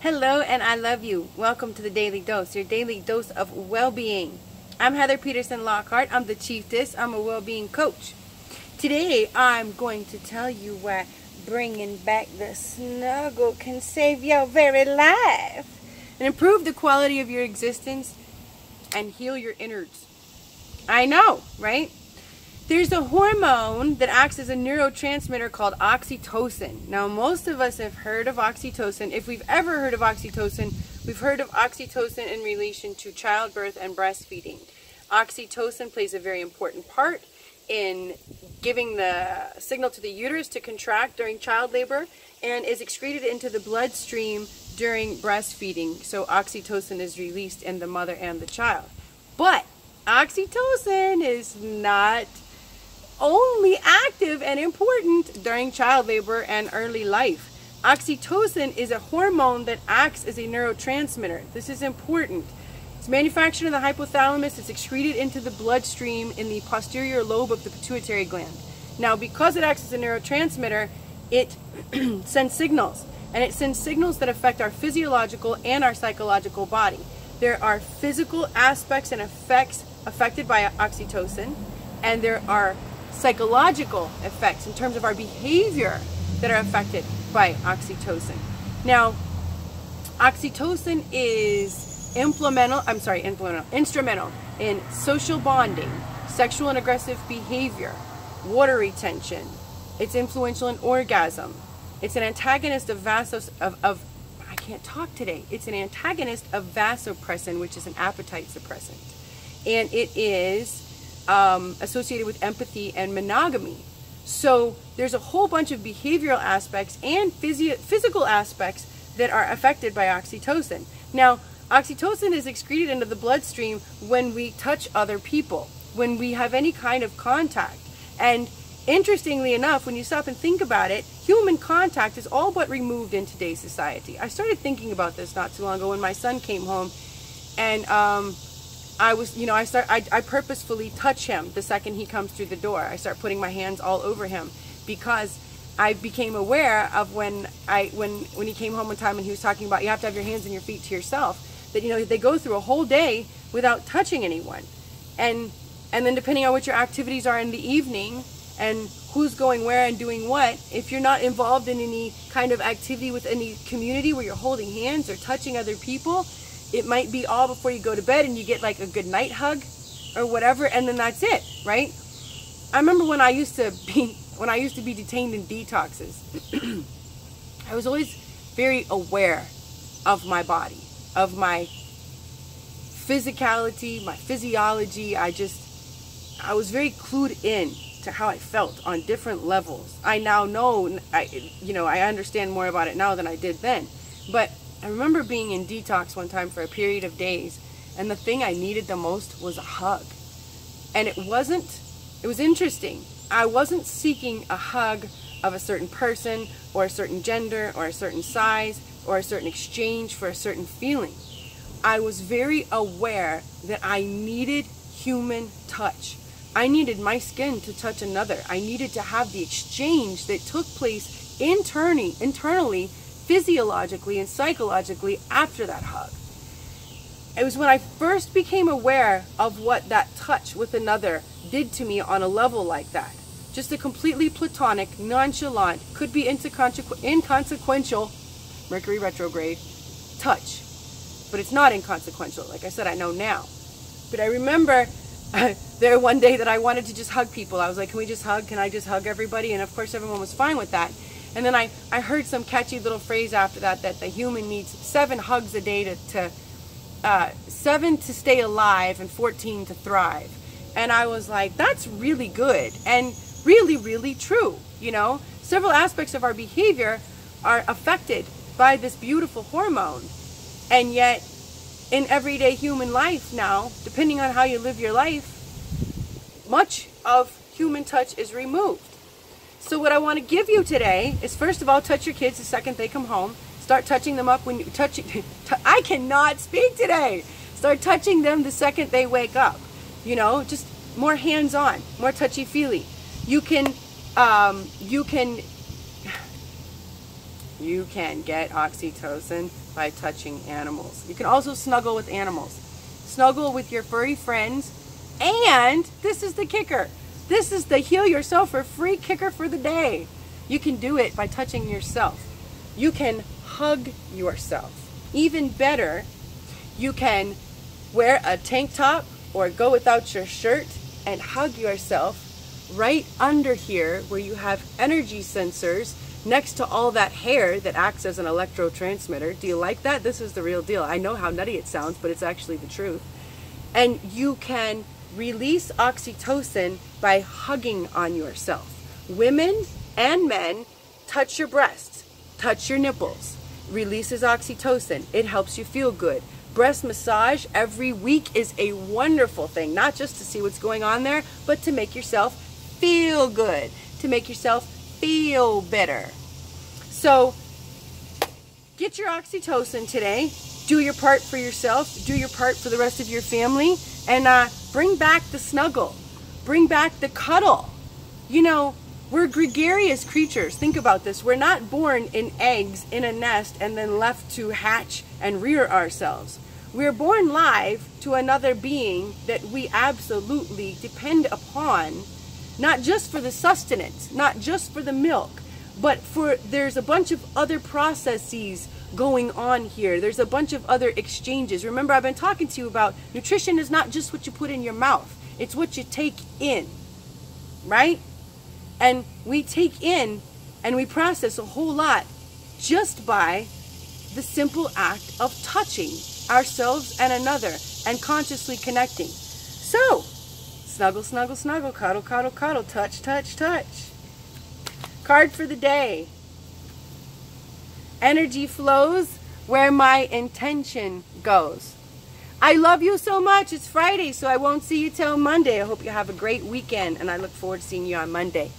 Hello and I love you. Welcome to the Daily Dose, your daily dose of well-being. I'm Heather Peterson Lockhart. I'm the Chieftess. I'm a well-being coach. Today I'm going to tell you why bringing back the snuggle can save your very life and improve the quality of your existence and heal your innards. I know, right? There's a hormone that acts as a neurotransmitter called oxytocin. Now, most of us have heard of oxytocin. If we've ever heard of oxytocin, we've heard of oxytocin in relation to childbirth and breastfeeding. Oxytocin plays a very important part in giving the signal to the uterus to contract during child labor and is excreted into the bloodstream during breastfeeding. So oxytocin is released in the mother and the child. But oxytocin is not only active and important during child labor and early life. Oxytocin is a hormone that acts as a neurotransmitter. This is important. It's manufactured in the hypothalamus. It's excreted into the bloodstream in the posterior lobe of the pituitary gland. Now, because it acts as a neurotransmitter, it sends signals. And it sends signals that affect our physiological and our psychological body. There are physical aspects and effects affected by oxytocin, and there are psychological effects in terms of our behavior that are affected by oxytocin. Now, oxytocin is instrumental in social bonding, sexual and aggressive behavior, water retention. It's influential in orgasm. It's an antagonist of I can't talk today. It's an antagonist of vasopressin, which is an appetite suppressant. And it is associated with empathy and monogamy. So there's a whole bunch of behavioral aspects and physical aspects that are affected by oxytocin. Now, oxytocin is excreted into the bloodstream when we touch other people, when we have any kind of contact. And interestingly enough, when you stop and think about it, human contact is all but removed in today's society. I started thinking about this not too long ago when my son came home, and I purposefully touch him the second he comes through the door. I start putting my hands all over him because I became aware of when he came home one time and he was talking about you have to have your hands and your feet to yourself, that they go through a whole day without touching anyone. And then depending on what your activities are in the evening and who's going where and doing what, if you're not involved in any kind of activity with any community where you're holding hands or touching other people, it might be all before you go to bed and you get like a good night hug or whatever, and then that's it, right? I remember when I used to be detained in detoxes, I was always very aware of my body, of my physicality, my physiology. I was very clued in to how I felt on different levels. I now know, I understand more about it now than I did then. But I remember being in detox one time for a period of days, and the thing I needed the most was a hug. And it was interesting. I wasn't seeking a hug of a certain person or a certain gender or a certain size or a certain exchange for a certain feeling. I was very aware that I needed human touch. I needed my skin to touch another. I needed to have the exchange that took place internally, physiologically and psychologically after that hug. It was when I first became aware of what that touch with another did to me on a level like that. Just a completely platonic, nonchalant, could be inconsequential, Mercury retrograde, touch. But it's not inconsequential. Like I said, I know now. But I remember there one day that I wanted to just hug people. I was like, can we just hug? Can I just hug everybody? And of course everyone was fine with that. And then I heard some catchy little phrase after that the human needs 7 hugs a day 7 to stay alive and 14 to thrive. And I was like, that's really good and really, really true. Several aspects of our behavior are affected by this beautiful hormone. And yet, in everyday human life now, depending on how you live your life, much of human touch is removed. So what I want to give you today is, first of all, touch your kids the second they come home. Start touching them up when you touch. I cannot speak today. Start touching them the second they wake up. Just more hands-on, more touchy-feely. You can You can get oxytocin by touching animals. You can also snuggle with animals. Snuggle with your furry friends. And this is the kicker. This is the heal yourself for free kicker for the day. You can do it by touching yourself. You can hug yourself. Even better, you can wear a tank top or go without your shirt and hug yourself right under here where you have energy sensors next to all that hair that acts as an electrotransmitter. Do you like that? This is the real deal. I know how nutty it sounds, but it's actually the truth. And you can release oxytocin by hugging on yourself. Women and men, touch your breasts, touch your nipples. Releases oxytocin. It helps you feel good. Breast massage every week is a wonderful thing, not just to see what's going on there, but to make yourself feel good, to make yourself feel better. So get your oxytocin today. Do your part for yourself. Do your part for the rest of your family. And bring back the snuggle. Bring back the cuddle. You know, we're gregarious creatures. Think about this. We're not born in eggs in a nest and then left to hatch and rear ourselves. We're born live to another being that we absolutely depend upon, not just for the sustenance, not just for the milk, but for there's a bunch of other processes going on here. There's a bunch of other exchanges. Remember, I've been talking to you about nutrition is not just what you put in your mouth. It's what you take in, right? And we take in and we process a whole lot just by the simple act of touching ourselves and another and consciously connecting. So, snuggle, snuggle, snuggle, cuddle, cuddle, cuddle, touch, touch, touch. Card for the day. Energy flows where my intention goes. I love you so much. It's Friday, so I won't see you till Monday. I hope you have a great weekend, and I look forward to seeing you on Monday.